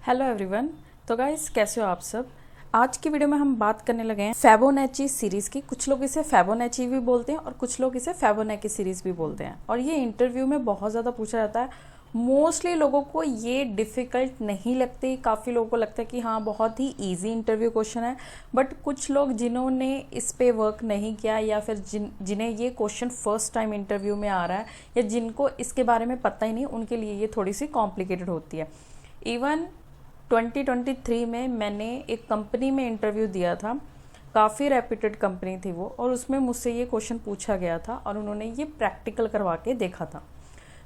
Hello everyone. तो guys कैसे हो आप सब। आज की वीडियो में हम बात करने लगे हैं फेबोनेची सीरीज़ की। कुछ लोग इसे फेबोनेची भी बोलते हैं और कुछ लोग इसे फेबोनेची सीरीज़ भी बोलते हैं। और ये इंटरव्यू में बहुत ज़्यादा पूछा जाता है। मोस्टली लोगों को ये डिफ़िकल्ट नहीं लगती, काफ़ी लोगों को लगता है कि हाँ बहुत ही इजी इंटरव्यू क्वेश्चन है। बट कुछ लोग जिन्होंने इस पे वर्क नहीं किया या फिर जिन्हें ये क्वेश्चन फर्स्ट टाइम इंटरव्यू में आ रहा है या जिनको इसके बारे में पता ही नहीं, उनके लिए ये थोड़ी सी कॉम्प्लिकेटेड होती है। इवन 2023 में मैंने एक कंपनी में इंटरव्यू दिया था, काफ़ी रेप्यूटेड कंपनी थी वो, और उसमें मुझसे ये क्वेश्चन पूछा गया था और उन्होंने ये प्रैक्टिकल करवा के देखा था।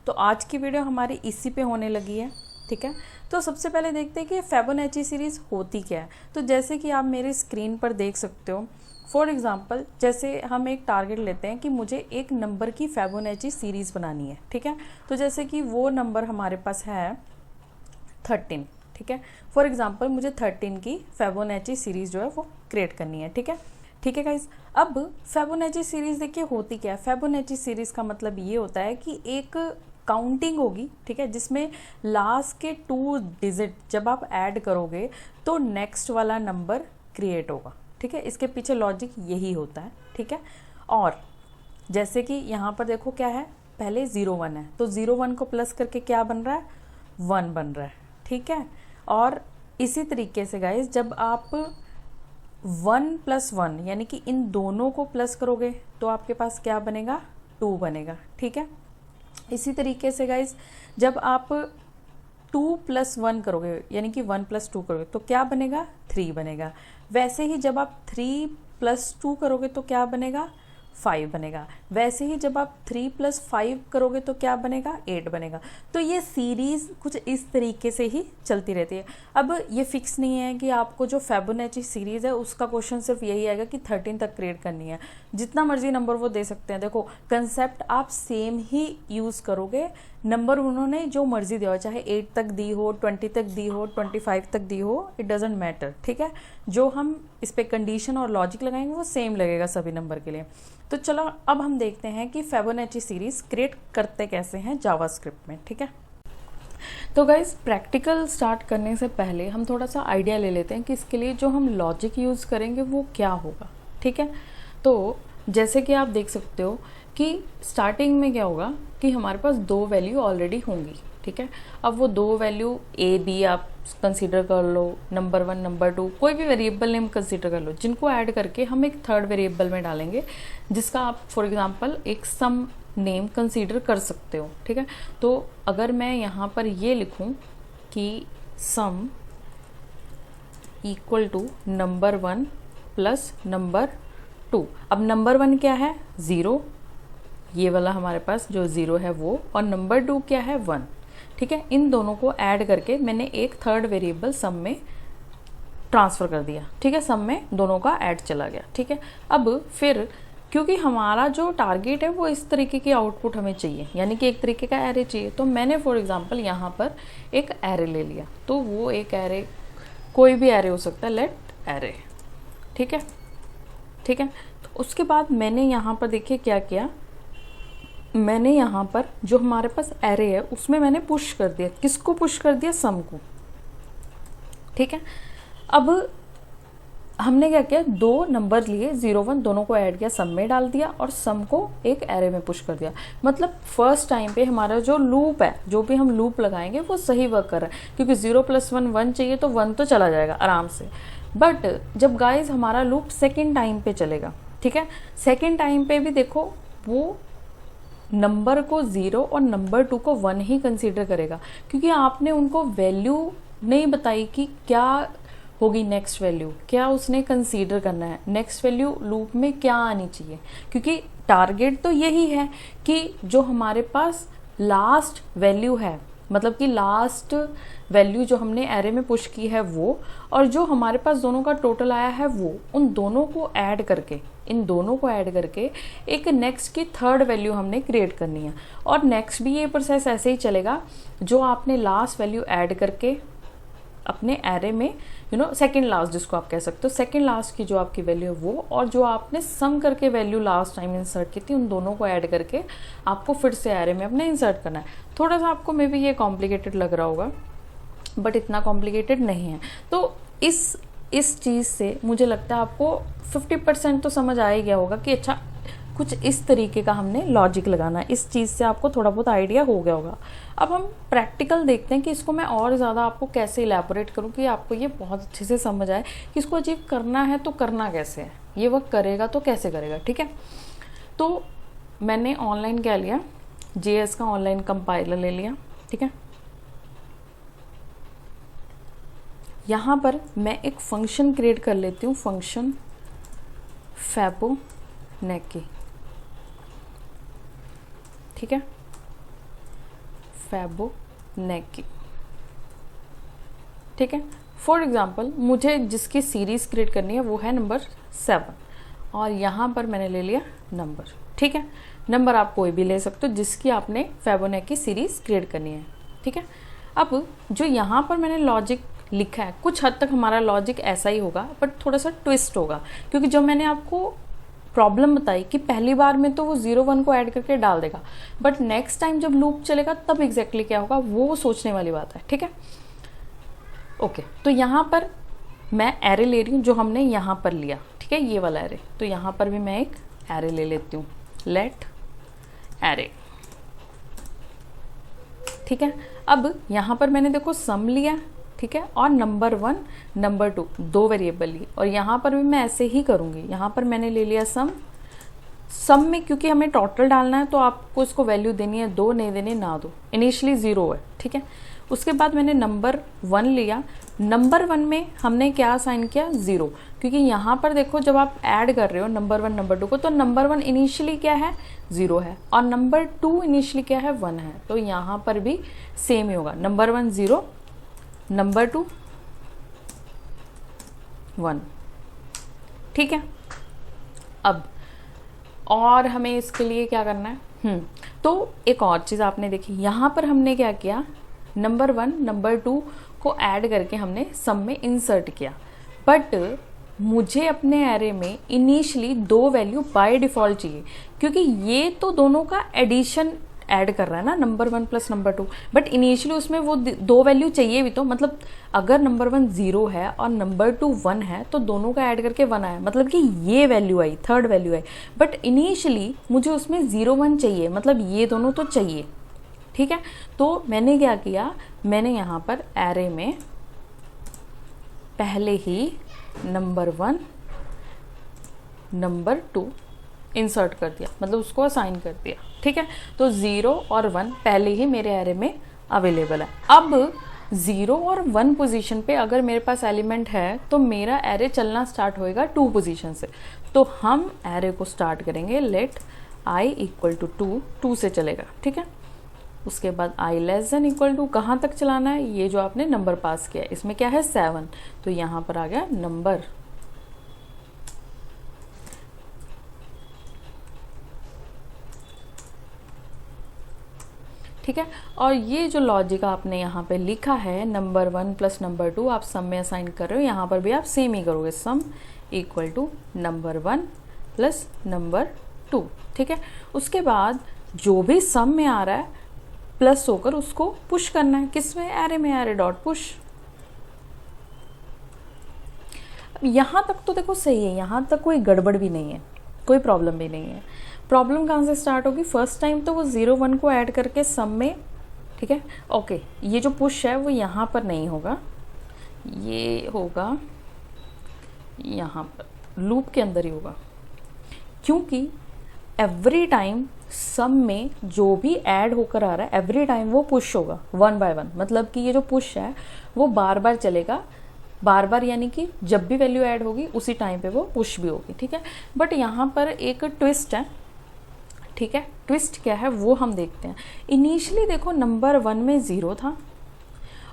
तो आज की वीडियो हमारी इसी पे होने लगी है, ठीक है। तो सबसे पहले देखते हैं कि फेबोनेची सीरीज़ होती क्या है। तो जैसे कि आप मेरे स्क्रीन पर देख सकते हो, फॉर एग्जाम्पल जैसे हम एक टारगेट लेते हैं कि मुझे एक नंबर की फेबोनेची सीरीज़ बनानी है, ठीक है। तो जैसे कि वो नंबर हमारे पास है 13, ठीक है। फॉर एग्जाम्पल मुझे 13 की फेबोनेची सीरीज़ जो है वो क्रिएट करनी है, ठीक है। ठीक है गाइज। अब फेबोनेची सीरीज़ देखिए होती क्या है। फेबोनेची सीरीज़ का मतलब ये होता है कि एक काउंटिंग होगी, ठीक है, जिसमें लास्ट के 2 डिजिट जब आप ऐड करोगे तो नेक्स्ट वाला नंबर क्रिएट होगा, ठीक है। इसके पीछे लॉजिक यही होता है, ठीक है। और जैसे कि यहाँ पर देखो क्या है, पहले 0 1 है तो 0 1 को प्लस करके क्या बन रहा है, 1 बन रहा है, ठीक है। और इसी तरीके से गाइज जब आप 1 + 1 यानी कि इन दोनों को प्लस करोगे तो आपके पास क्या बनेगा, 2 बनेगा, ठीक है। इसी तरीके से गाइज जब आप 2 + 1 करोगे यानी कि 1 + 2 करोगे तो क्या बनेगा, 3 बनेगा। वैसे ही जब आप 3 + 2 करोगे तो क्या बनेगा, 5 बनेगा। वैसे ही जब आप 3 + 5 करोगे तो क्या बनेगा, 8 बनेगा। तो ये सीरीज़ कुछ इस तरीके से ही चलती रहती है। अब ये फिक्स नहीं है कि आपको जो फेबोनेची सीरीज़ है उसका क्वेश्चन सिर्फ यही आएगा कि 13 तक क्रिएट करनी है। जितना मर्जी नंबर वो दे सकते हैं। देखो कंसेप्ट आप सेम ही यूज़ करोगे, नंबर उन्होंने जो मर्जी दिया हो, चाहे 8 तक दी हो, 20 तक दी हो, 25 तक दी हो, इट डजेंट मैटर, ठीक है। जो हम इस पर कंडीशन और लॉजिक लगाएंगे वो सेम लगेगा सभी नंबर के लिए। तो चलो अब हम देखते हैं कि फेबोनेची सीरीज़ क्रिएट करते कैसे हैं जावास्क्रिप्ट में, ठीक है। तो गाइज प्रैक्टिकल स्टार्ट करने से पहले हम थोड़ा सा आइडिया ले लेते हैं कि इसके लिए जो हम लॉजिक यूज़ करेंगे वो क्या होगा, ठीक है। तो जैसे कि आप देख सकते हो कि स्टार्टिंग में क्या होगा कि हमारे पास 2 वैल्यू ऑलरेडी होंगी, ठीक है। अब वो 2 वैल्यू ए बी आप कंसीडर कर लो, नंबर 1 नंबर 2 कोई भी वेरिएबल नेम कंसीडर कर लो, जिनको ऐड करके हम एक थर्ड वेरिएबल में डालेंगे जिसका आप फॉर एग्जांपल एक सम नेम कंसीडर कर सकते हो, ठीक है। तो अगर मैं यहाँ पर ये लिखूँ कि sum equal to number 1 + number 2। अब नंबर 1 क्या है, 0, ये वाला हमारे पास जो 0 है वो, और नंबर 2 क्या है, 1, ठीक है। इन दोनों को ऐड करके मैंने एक थर्ड वेरिएबल सम में ट्रांसफ़र कर दिया, ठीक है। सम में दोनों का ऐड चला गया, ठीक है। अब फिर क्योंकि हमारा जो टारगेट है वो इस तरीके की आउटपुट हमें चाहिए, यानी कि एक तरीके का एरे चाहिए, तो मैंने फॉर एग्जांपल यहाँ पर एक एरे ले लिया। तो वो एक एरे कोई भी एरे हो सकता है, लेट एरे, ठीक है, ठीक है। तो उसके बाद मैंने यहाँ पर देखिए क्या किया, मैंने यहाँ पर जो हमारे पास एरे है उसमें मैंने पुश कर दिया, किसको पुश कर दिया, सम को, ठीक है। अब हमने क्या किया, 2 नंबर लिए 0 1 दोनों को ऐड किया, सम में डाल दिया और सम को एक एरे में पुश कर दिया। मतलब फर्स्ट टाइम पे हमारा जो लूप है, जो भी हम लूप लगाएंगे वो सही वर्क कर रहा है, क्योंकि 0 + 1 1 चाहिए तो 1 तो चला जाएगा आराम से। बट जब गाइज हमारा लूप सेकेंड टाइम पे चलेगा, ठीक है, सेकेंड टाइम पे भी देखो वो नंबर को 0 और नंबर 2 को 1 ही कंसीडर करेगा, क्योंकि आपने उनको वैल्यू नहीं बताई कि क्या होगी नेक्स्ट वैल्यू, क्या उसने कंसीडर करना है, नेक्स्ट वैल्यू लूप में क्या आनी चाहिए। क्योंकि टारगेट तो यही है कि जो हमारे पास लास्ट वैल्यू है, मतलब कि लास्ट वैल्यू जो हमने एरे में पुश की है वो, और जो हमारे पास दोनों का टोटल आया है वो, उन दोनों को ऐड करके, इन दोनों को ऐड करके एक नेक्स्ट की थर्ड वैल्यू हमने क्रिएट करनी है। और नेक्स्ट भी ये प्रोसेस ऐसे ही चलेगा, जो आपने लास्ट वैल्यू ऐड करके अपने एरे में सेकंड लास्ट जिसको आप कह सकते हो, सेकंड लास्ट की जो आपकी वैल्यू है वो, और जो आपने सम करके वैल्यू लास्ट टाइम इंसर्ट की थी, उन दोनों को ऐड करके आपको फिर से एरे में अपने इंसर्ट करना है। थोड़ा सा आपको मे बी ये कॉम्प्लिकेटेड लग रहा होगा, बट इतना कॉम्प्लिकेटेड नहीं है। तो इस चीज़ से मुझे लगता है आपको 50% तो समझ आ ही गया होगा कि अच्छा कुछ इस तरीके का हमने लॉजिक लगाना है। इस चीज़ से आपको थोड़ा बहुत आइडिया हो गया होगा। अब हम प्रैक्टिकल देखते हैं कि इसको मैं और ज़्यादा आपको कैसे इलैबोरेट करूँ कि आपको ये बहुत अच्छे से समझ आए कि इसको अचीव करना है तो करना कैसे है, ये वर्क करेगा तो कैसे करेगा। ठीक है, तो मैंने ऑनलाइन क्या लिया, JS का ऑनलाइन कंपाइलर ले लिया। ठीक है, यहाँ पर मैं एक फंक्शन क्रिएट कर लेती हूँ, फंक्शन फैबोनेकी। ठीक है, फैबोनेकी। ठीक है, फॉर एग्जाम्पल मुझे जिसकी सीरीज क्रिएट करनी है वो है नंबर 7 और यहाँ पर मैंने ले लिया नंबर। ठीक है, नंबर आप कोई भी ले सकते हो जिसकी आपने फैबोनेकी सीरीज क्रिएट करनी है। ठीक है, अब जो यहाँ पर मैंने लॉजिक लिखा है, कुछ हद तक हमारा लॉजिक ऐसा ही होगा बट थोड़ा सा ट्विस्ट होगा, क्योंकि जो मैंने आपको प्रॉब्लम बताई कि पहली बार में तो वो 0 1 को ऐड करके डाल देगा, बट नेक्स्ट टाइम जब लूप चलेगा तब एग्जैक्टली क्या होगा वो सोचने वाली बात है। ठीक है, ओके, तो यहाँ पर मैं एरे ले रही हूँ जो हमने यहाँ पर लिया। ठीक है, ये वाला एरे, तो यहाँ पर भी मैं एक एरे ले लेती हूँ, लेट एरे। ठीक है, अब यहाँ पर मैंने देखो सम लिया। ठीक है, और नंबर 1 नंबर 2 दो वेरिएबल लिए, और यहाँ पर भी मैं ऐसे ही करूँगी। यहाँ पर मैंने ले लिया सम में क्योंकि हमें टोटल डालना है तो आपको इसको वैल्यू देनी है 2, नहीं देनी ना दो, इनिशियली 0 है। ठीक है, उसके बाद मैंने नंबर 1 लिया। नंबर 1 में हमने क्या असाइन किया, 0, क्योंकि यहाँ पर देखो जब आप ऐड कर रहे हो नंबर 1 नंबर 2 को, तो नंबर 1 इनिशियली क्या है, 0 है, और नंबर 2 इनिशियली क्या है, 1 है। तो यहाँ पर भी सेम ही होगा, नंबर 1 0, नंबर 2 1। ठीक है, अब और हमें इसके लिए क्या करना है, तो एक और चीज़ आपने देखी, यहाँ पर हमने क्या किया, नंबर 1 नंबर 2 को ऐड करके हमने सम में इंसर्ट किया, बट मुझे अपने एरे में इनिशियली 2 वैल्यू बाय डिफ़ॉल्ट चाहिए, क्योंकि ये तो दोनों का एडिशन ऐड कर रहा है ना, number 1 plus number 2, but initially उसमें वो 2 वैल्यू चाहिए भी। तो मतलब अगर नंबर 1 0 है और नंबर 2 1 है तो दोनों का ऐड करके 1 आया, मतलब कि ये value I, third value I, but initially मुझे उसमें 0 1 चाहिए, मतलब ये दोनों तो चाहिए। ठीक है, तो मैंने क्या किया, मैंने यहाँ पर एरे में पहले ही नंबर 1 नंबर 2 इंसर्ट कर दिया, मतलब उसको असाइन कर दिया। ठीक है, तो 0 और 1 पहले ही मेरे एरे में अवेलेबल है। अब 0 और 1 पोजीशन पे अगर मेरे पास एलिमेंट है तो मेरा एरे चलना स्टार्ट होएगा 2 पोजीशन से। तो हम एरे को स्टार्ट करेंगे लेट i इक्वल टू 2, 2 से चलेगा। ठीक है, उसके बाद i less than equal to कहाँ तक चलाना है, ये जो आपने नंबर पास किया है इसमें क्या है 7, तो यहाँ पर आ गया नंबर। ठीक है, और ये जो लॉजिक आपने यहाँ पे लिखा है नंबर 1 प्लस नंबर 2 आप सम में असाइन कर रहे हो, यहाँ पर भी आप सेम ही करोगे, sum equal to number 1 plus number 2। ठीक है, उसके बाद जो भी सम में आ रहा है प्लस होकर उसको पुश करना है, किसमें, एरे में, एरे डॉट पुश। यहाँ तक तो देखो सही है, यहाँ तक कोई गड़बड़ भी नहीं है, कोई प्रॉब्लम भी नहीं है। प्रॉब्लम कहाँ से स्टार्ट होगी, फर्स्ट टाइम तो वो 0 1 को ऐड करके सम में। ठीक है, ओके, ये जो पुश है वो यहाँ पर नहीं होगा, ये होगा यहाँ पर लूप के अंदर ही होगा, क्योंकि एवरी टाइम सम में जो भी ऐड होकर आ रहा है एवरी टाइम वो पुश होगा 1 बाय 1, मतलब कि ये जो पुश है वो बार बार चलेगा, बार बार, यानी कि जब भी वैल्यू ऐड होगी उसी टाइम पे वो पुश भी होगी। ठीक है, बट यहाँ पर एक ट्विस्ट है। ठीक है, ट्विस्ट क्या है वो हम देखते हैं। इनिशियली देखो नंबर 1 में 0 था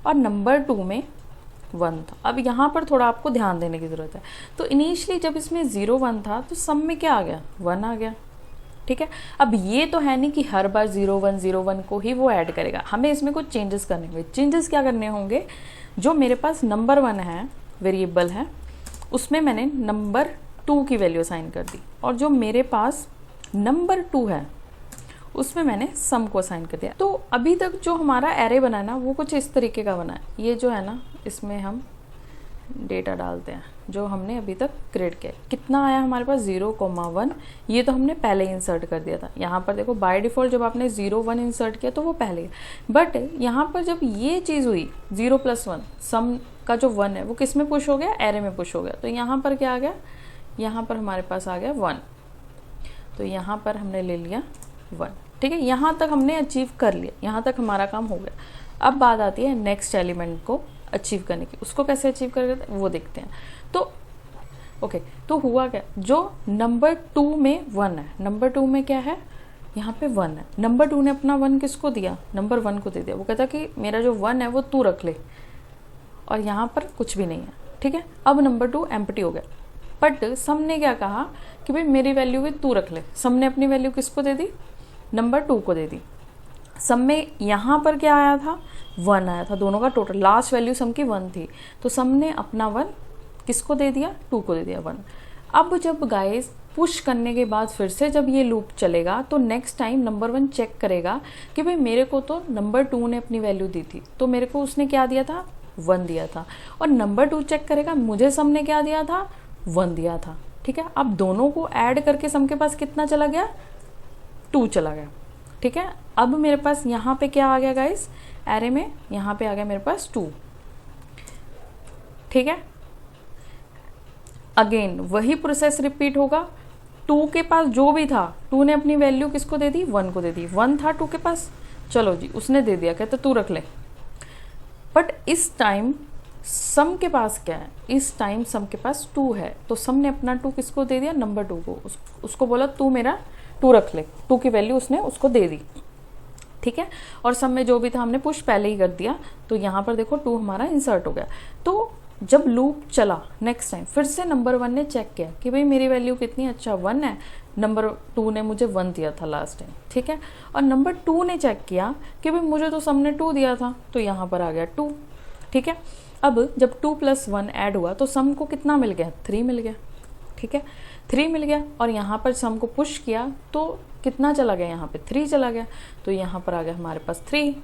और नंबर 2 में 1 था। अब यहाँ पर थोड़ा आपको ध्यान देने की ज़रूरत है। तो इनिशियली जब इसमें 0 1 था तो सम में क्या आ गया, 1 आ गया। ठीक है, अब ये तो है नहीं कि हर बार 0 1 को ही वो ऐड करेगा, हमें इसमें कुछ चेंजेस करने होंगे। चेंजेस क्या करने होंगे, जो मेरे पास नंबर 1 है वेरिएबल है उसमें मैंने नंबर 2 की वैल्यू असाइन कर दी, और जो मेरे पास नंबर 2 है उसमें मैंने सम को असाइन कर दिया। तो अभी तक जो हमारा एरे बना है ना वो कुछ इस तरीके का बना है। ये जो है ना इसमें हम डेटा डालते हैं जो हमने अभी तक क्रिएट किया। कितना आया हमारे पास 0,1। ये तो हमने पहले ही इंसर्ट कर दिया था। यहाँ पर देखो बाय डिफ़ॉल्ट जब आपने 0,1 इंसर्ट किया तो वो पहले, बट यहाँ पर जब ये चीज़ हुई 0+1 सम का जो 1 है वो किस में पुश हो गया, एरे में पुश हो गया। तो यहाँ पर क्या आ गया, यहाँ पर हमारे पास आ गया 1। तो यहाँ पर हमने ले लिया 1। ठीक है, यहाँ तक हमने अचीव कर लिया, यहाँ तक हमारा काम हो गया। अब बात आती है नेक्स्ट एलिमेंट को अचीव करने की। उसको कैसे अचीव करते हैं वो देखते हैं। तो ओके, तो हुआ क्या, जो नंबर 2 में 1 है, नंबर 2 में क्या है, यहाँ पे 1 है। नंबर 2 ने अपना 1 किसको दिया, नंबर 1 को दे दिया। वो कहता कि मेरा जो 1 है वो तू रख ले, और यहाँ पर कुछ भी नहीं है। ठीक है, अब नंबर 2 एम्प्टी हो गया। बट सम ने क्या कहा कि भाई मेरी वैल्यू भी तू रख ले। सम ने अपनी वैल्यू किसको दे दी, नंबर 2 को दे दी। सम में यहाँ पर क्या आया था, 1 आया था। दोनों का टोटल लास्ट वैल्यू सम की 1 थी। तो सम ने अपना 1 किसको दे दिया, 2 को दे दिया 1। अब जब गाइस पुश करने के बाद फिर से जब ये लूप चलेगा तो नेक्स्ट टाइम नंबर 1 चेक करेगा कि भाई मेरे को तो नंबर 2 ने अपनी वैल्यू दी थी, तो मेरे को उसने क्या दिया था, 1 दिया था। और नंबर 2 चेक करेगा मुझे सम ने क्या दिया था, 1 दिया था। ठीक है, अब दोनों को ऐड करके सम के पास कितना चला गया, 2 चला गया। ठीक है, अब मेरे पास यहाँ पे क्या आ गया गाइस, एरे में यहाँ पे आ गया मेरे पास 2। ठीक है, अगेन वही प्रोसेस रिपीट होगा। 2 के पास जो भी था, 2 ने अपनी वैल्यू किसको दे दी, 1 को दे दी। 1 था 2 के पास, चलो जी उसने दे दिया, कहते तू रख ले। बट इस टाइम सम के पास क्या है, इस टाइम सम के पास 2 है। तो सम ने अपना 2 किसको दे दिया, नंबर 2 को। उसको बोला तू मेरा 2 रख ले, 2 की वैल्यू उसने उसको दे दी। ठीक है, और सम में जो भी था हमने पुश पहले ही कर दिया। तो यहाँ पर देखो 2 हमारा इंसर्ट हो गया। तो जब लूप चला नेक्स्ट टाइम फिर से नंबर 1 ने चेक किया कि भाई मेरी वैल्यू कितनी, अच्छा 1 है, नंबर 2 ने मुझे 1 दिया था लास्ट टाइम। ठीक है, और नंबर 2 ने चेक किया कि भाई मुझे तो सम ने 2 दिया था, तो यहाँ पर आ गया 2। ठीक है, अब जब 2 + 1 ऐड हुआ तो सम को कितना मिल गया, 3 मिल गया। ठीक है, 3 मिल गया, और यहाँ पर सम को पुश किया तो कितना चला गया, यहाँ पे 3 चला गया। तो यहाँ पर आ गया हमारे पास 3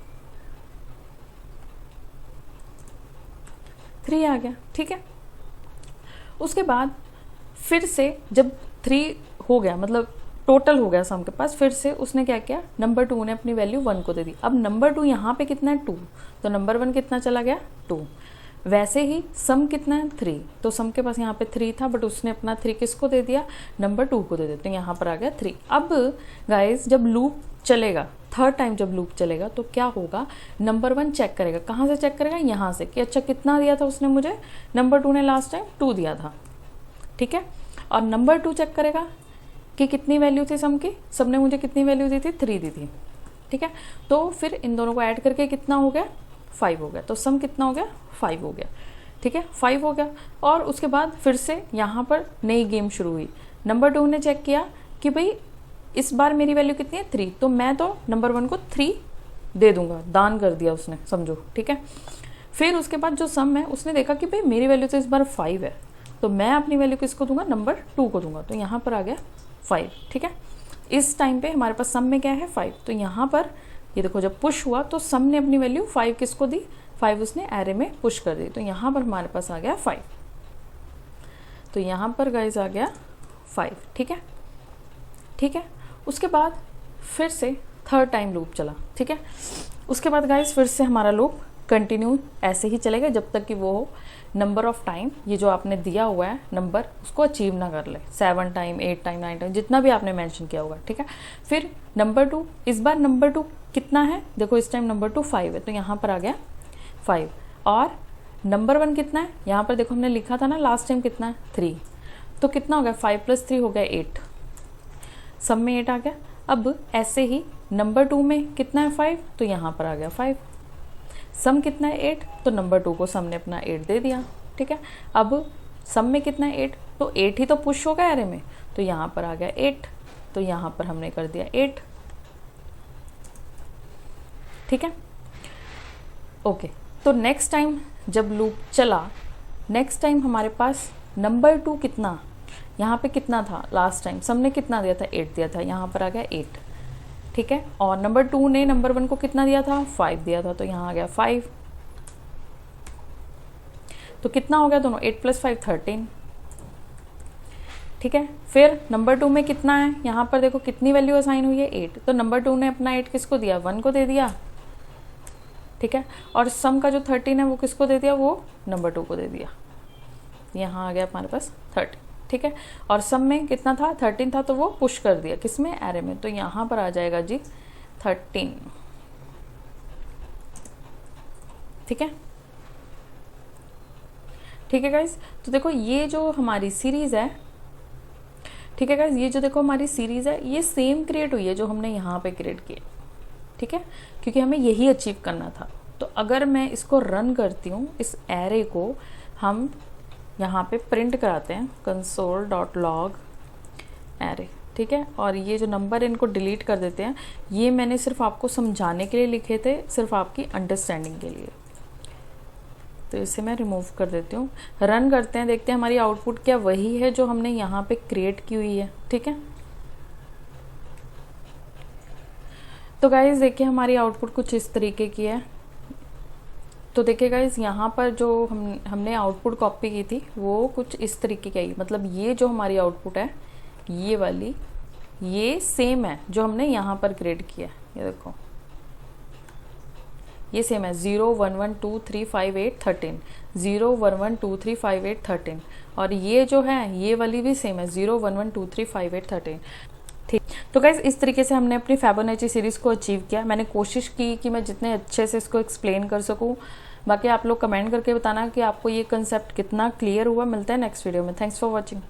आ गया। ठीक है, उसके बाद फिर से जब 3 हो गया, मतलब टोटल हो गया सम के पास, फिर से उसने क्या किया, नंबर 2 ने अपनी वैल्यू 1 को दे दी। अब नंबर 2 यहाँ पे कितना है, 2, तो नंबर 1 कितना चला गया, 2। वैसे ही सम कितना है, 3, तो सम के पास यहाँ पे 3 था, बट उसने अपना 3 किसको दे दिया, नंबर 2 को दे दिया। तो यहाँ पर आ गया 3। अब गाइस जब लूप चलेगा, थर्ड टाइम जब लूप चलेगा तो क्या होगा, नंबर 1 चेक करेगा। कहाँ से चेक करेगा, यहाँ से, कि अच्छा कितना दिया था उसने मुझे, नंबर 2 ने लास्ट टाइम 2 दिया था। ठीक है, और नंबर 2 चेक करेगा कि कितनी वैल्यू थी सम की, सब ने मुझे कितनी वैल्यू दी थी, 3 दी थी। ठीक है, तो फिर इन दोनों को ऐड करके कितना हो गया, 5 हो गया। तो सम कितना हो गया, 5 हो गया। ठीक है, 5 हो गया। और उसके बाद फिर से यहाँ पर नई गेम शुरू हुई। नंबर 2 ने चेक किया कि भाई इस बार मेरी वैल्यू कितनी है, 3, तो मैं तो नंबर 1 को 3 दे दूंगा, दान कर दिया उसने, समझो। ठीक है, फिर उसके बाद जो सम है उसने देखा कि भाई मेरी वैल्यू तो इस बार 5 है, तो मैं अपनी वैल्यू किसको दूंगा, नंबर 2 को दूंगा। तो यहाँ पर आ गया 5। ठीक है, इस टाइम पे हमारे पास सम में क्या है, 5। तो यहाँ पर ये देखो जब पुश हुआ तो सम ने अपनी वैल्यू 5 किसको दी, 5 उसने एरे में पुश कर दी। तो यहाँ पर हमारे पास आ गया 5। तो यहाँ पर गाइस आ गया 5। ठीक है, ठीक है, उसके बाद फिर से थर्ड टाइम लूप चला। ठीक है, उसके बाद गाइस फिर से हमारा लूप कंटिन्यू ऐसे ही चलेगा जब तक कि वो नंबर ऑफ टाइम, ये जो आपने दिया हुआ है नंबर, उसको अचीव ना कर ले, 7 टाइम, 8 टाइम, 9 टाइम, जितना भी आपने मेंशन किया होगा। ठीक है, फिर नंबर 2, इस बार नंबर 2 कितना है, देखो इस टाइम नंबर 2 5 है, तो यहाँ पर आ गया 5। और नंबर 1 कितना है, यहाँ पर देखो हमने लिखा था ना लास्ट टाइम कितना है, 3, तो कितना हो गया, 5 + 3 हो गया 8, सब में 8 आ गया। अब ऐसे ही नंबर 2 में कितना है, 5, तो यहाँ पर आ गया 5। सम कितना है, 8, तो नंबर 2 को सम ने अपना 8 दे दिया। ठीक है, अब सम में कितना है, 8, तो 8 ही तो पुश होगा एरे में, तो यहाँ पर आ गया 8, तो यहाँ पर हमने कर दिया 8। ठीक है, ओके, तो नेक्स्ट टाइम जब लूप चला, नेक्स्ट टाइम हमारे पास नंबर 2 कितना, यहाँ पे कितना था लास्ट टाइम, सम ने कितना दिया था, 8 दिया था, यहाँ पर आ गया 8। ठीक है। और नंबर 2 ने नंबर 1 को कितना दिया था, 5 दिया था, तो यहाँ आ गया 5। तो कितना हो गया दोनों, 8 + 5 13। ठीक है। फिर नंबर 2 में कितना है, यहाँ पर देखो कितनी वैल्यू असाइन हुई है, 8। तो नंबर 2 ने अपना 8 किसको दिया, 1 को दे दिया। ठीक है। और सम का जो 13 है वो किसको दे दिया, वो नंबर 2 को दे दिया। यहाँ आ गया हमारे पास 30। ठीक है। और सम में कितना था, 13 था, तो वो पुश कर दिया किसमें, एरे में। तो यहाँ पर आ जाएगा जी 13। ठीक है। ठीक है गाइज। तो देखो ये जो हमारी सीरीज है, ठीक है गाइज, ये जो देखो हमारी सीरीज है, ये सेम क्रिएट हुई है जो हमने यहाँ पे क्रिएट किया। ठीक है। क्योंकि हमें यही अचीव करना था। तो अगर मैं इसको रन करती हूँ, इस एरे को हम यहाँ पे प्रिंट कराते हैं console.log एरे। ठीक है। और ये जो नंबर इनको डिलीट कर देते हैं, ये मैंने सिर्फ आपको समझाने के लिए लिखे थे, सिर्फ आपकी अंडरस्टैंडिंग के लिए। तो इसे मैं रिमूव कर देती हूँ। रन करते हैं, देखते हैं हमारी आउटपुट क्या वही है जो हमने यहाँ पे क्रिएट की हुई है। ठीक है। तो गाइज देखिए हमारी आउटपुट कुछ इस तरीके की है। तो देखिए गाइज यहाँ पर जो हमने आउटपुट कॉपी की थी वो कुछ इस तरीके की आई। मतलब ये जो हमारी आउटपुट है, ये वाली, ये सेम है जो हमने यहाँ पर क्रिएट किया है। ये देखो ये सेम है, 0 1 1 2 3 5 8 13, 0 1 1 2 3 5 8 13। और ये जो है ये वाली भी सेम है, 0 1 1 2 3 5 8 13। ठीक। तो गाइज इस तरीके से हमने अपनी फिबोनाची सीरीज़ को अचीव किया। मैंने कोशिश की कि मैं जितने अच्छे से इसको एक्सप्लेन कर सकूं। बाकी आप लोग कमेंट करके बताना कि आपको ये कंसेप्ट कितना क्लियर हुआ। मिलता है नेक्स्ट वीडियो में। Thanks for watching.